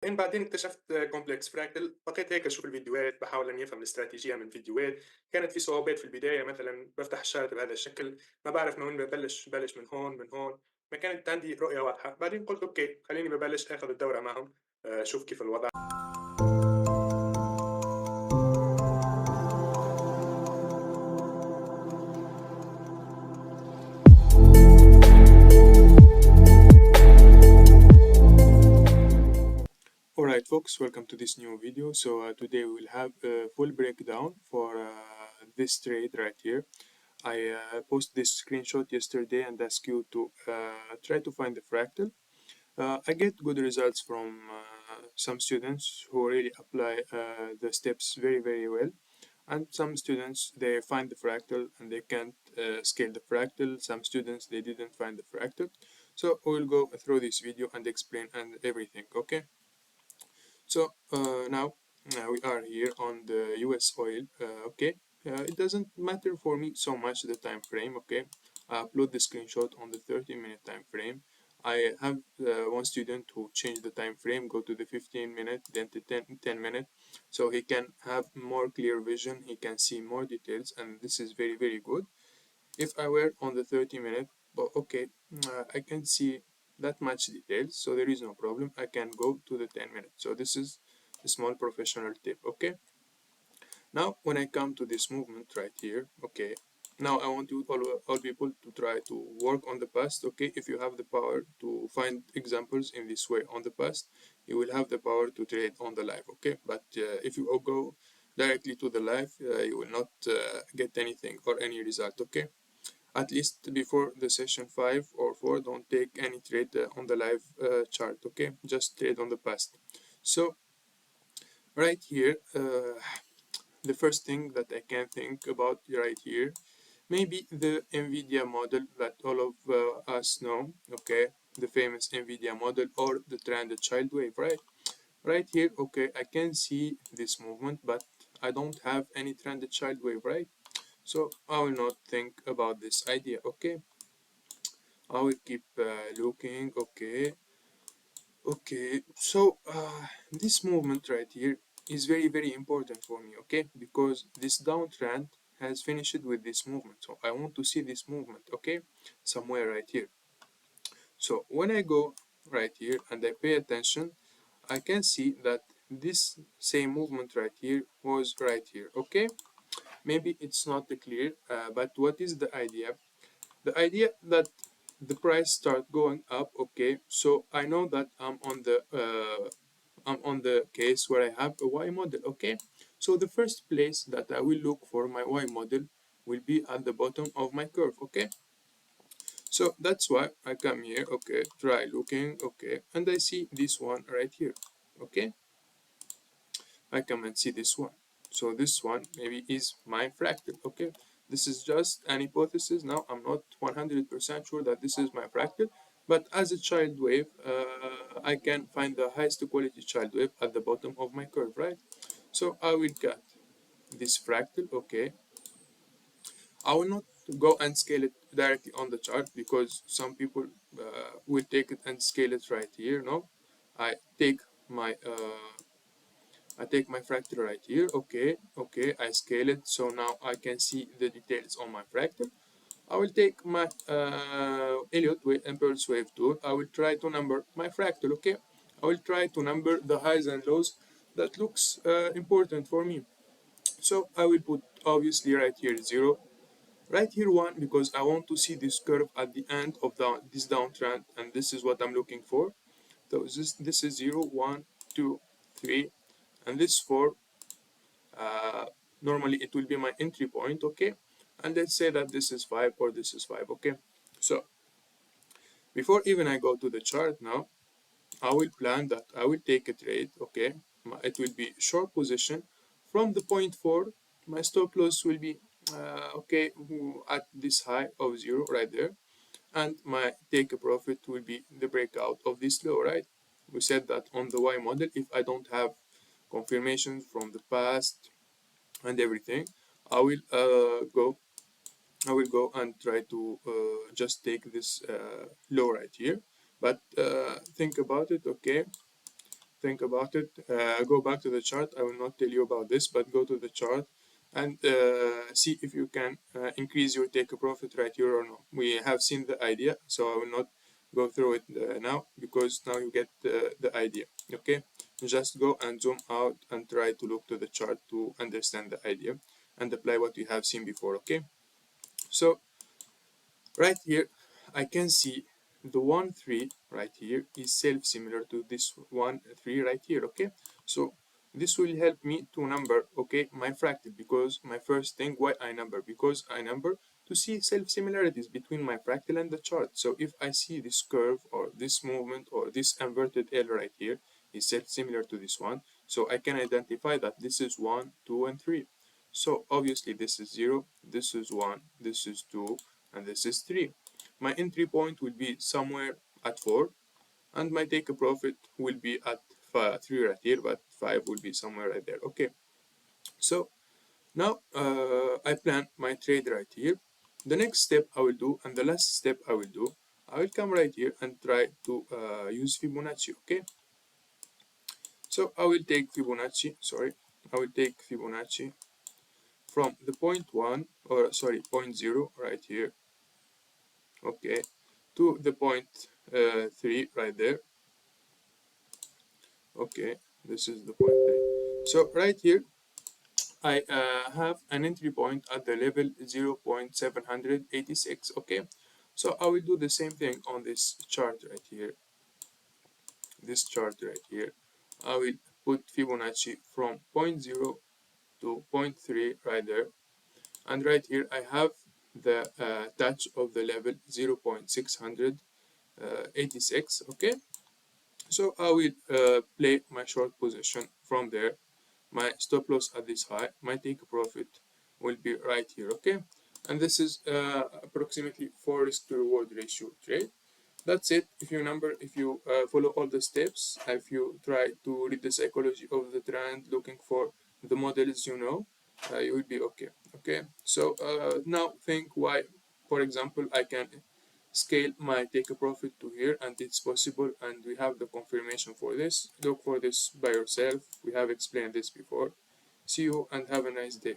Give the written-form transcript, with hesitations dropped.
بعدين اكتشفت كومبلكس فراكتال، بقيت هيك اشوف الفيديوهات بحاول اني افهم الاستراتيجيه من الفيديوهات. كانت في صعوبات في البدايه، مثلا بفتح الشارت بهذا الشكل، ما بعرف من وين ببلش من هون من هون. ما كانت عندي رؤيه واضحه. بعدين قلت اوكي خليني ببلش اخذ الدوره معهم، اشوف كيف الوضع. Alright folks, welcome to this new video. So today we will have a full breakdown for this trade right here. I posted this screenshot yesterday and asked you to try to find the fractal. I get good results from some students who really apply the steps very well, and some students they find the fractal and they can't scale the fractal. Some students they didn't find the fractal. So we'll go through this video and explain and everything, okay? So now we are here on the US oil, okay? It doesn't matter for me so much the time frame, okay? I upload the screenshot on the 30-minute time frame. I have one student who changed the time frame, go to the 15-minute, then to 10 minute, so he can have more clear vision, he can see more details, and this is very good. If I were on the 30-minute, but okay, I can see that much details, so there is no problem. I can go to the 10 minutes. So this is a small professional tip, okay? Now when I come to this movement right here, okay, now I want you all people to try to work on the past, okay? If you have the power to find examples in this way on the past, you will have the power to trade on the live, okay? But if you all go directly to the live, you will not get anything or any result, okay? At least before the session 5 or 4, don't take any trade on the live chart, okay? Just trade on the past. So right here, the first thing that I can think about right here, maybe the NVIDIA model that all of us know, okay? The famous NVIDIA model or the trend child wave, right? Right here, okay, I can see this movement, but I don't have any trend child wave, right? So I will not think about this idea, okay? I will keep looking, okay. So this movement right here is very important for me, okay, because this downtrend has finished with this movement, so I want to see this movement, okay, somewhere right here. So when I go right here and I pay attention, I can see that this same movement right here was right here, okay. Maybe it's not clear, but what is the idea? The idea that the price start going up, okay, so I know that I'm on the case where I have a Y model, okay. So the first place that I will look for my Y model will be at the bottom of my curve, okay. So that's why I come here, okay, try looking, okay, and I see this one right here, okay. I come and see this one. So this one maybe is my fractal, okay. This is just an hypothesis. Now I'm not 100% sure that this is my fractal, but as a child wave, I can find the highest quality child wave at the bottom of my curve, right? So I will cut this fractal, okay. I will not go and scale it directly on the chart because some people will take it and scale it right here. No, I take my fractal right here, okay, I scale it, so now I can see the details on my fractal. I will take my Elliott wave impulse wave tool. I will try to number my fractal, okay. I will try to number the highs and lows that looks important for me. So I will put obviously right here 0, right here 1, because I want to see this curve at the end of this downtrend, and this is what I'm looking for. So this is 0, 1, 2, 3, and this 4. Normally it will be my entry point, okay, and let's say that this is 5 or this is 5, okay. So before even I go to the chart now, I will plan that I will take a trade, okay. It will be short position from the point 4. My stop loss will be okay at this high of 0 right there, and my take a profit will be the breakout of this low, right? We said that on the Y model, if I don't have confirmations from the past and everything, I will go and try to just take this low right here. But think about it, okay. think about it. Go back to the chart. I will not tell you about this, but go to the chart and see if you can increase your take a profit right here or not. We have seen the idea, so I will not go through it now, because now you get the idea. Okay, just go and zoom out and try to look to the chart to understand the idea and apply what you have seen before. Okay, so right here I can see the 1 3 right here is self similar to this 1 3 right here. Okay, so this will help me to number, okay, my fractal, because my first thing, why I number, because I number to see self similarities between my fractal and the chart. So if I see this curve or this movement or this inverted L right here is self similar to this one, so I can identify that this is 1 2 and 3. So obviously this is 0, this is 1, this is 2, and this is 3. My entry point will be somewhere at 4, and my take a profit will be at 3 right here, but 5 will be somewhere right there. Okay, so now I plan my trade right here. The next step I will do, and the last step I will do, I will come right here and try to use Fibonacci. Okay, so I will take Fibonacci, I will take Fibonacci from the point 1, or sorry, point 0 right here, okay, to the point 3 right there. Okay, this is the point 3. So right here I have an entry point at the level 0.786. Okay, so I will do the same thing on this chart right here. This chart right here, I will put Fibonacci from point 0 to point 3 right there, and right here I have the touch of the level 0.686. Okay, so I will play my short position from there. My stop loss at this high, my take profit will be right here. Okay, and this is approximately 4 risk to reward ratio trade. That's it. If you follow all the steps, if you try to read the psychology of the trend, looking for the models, you will be okay. Okay, so now think why, for example, I can scale my take a profit to here, and it's possible, and we have the confirmation for this. Look for this by yourself. We have explained this before. See you and have a nice day.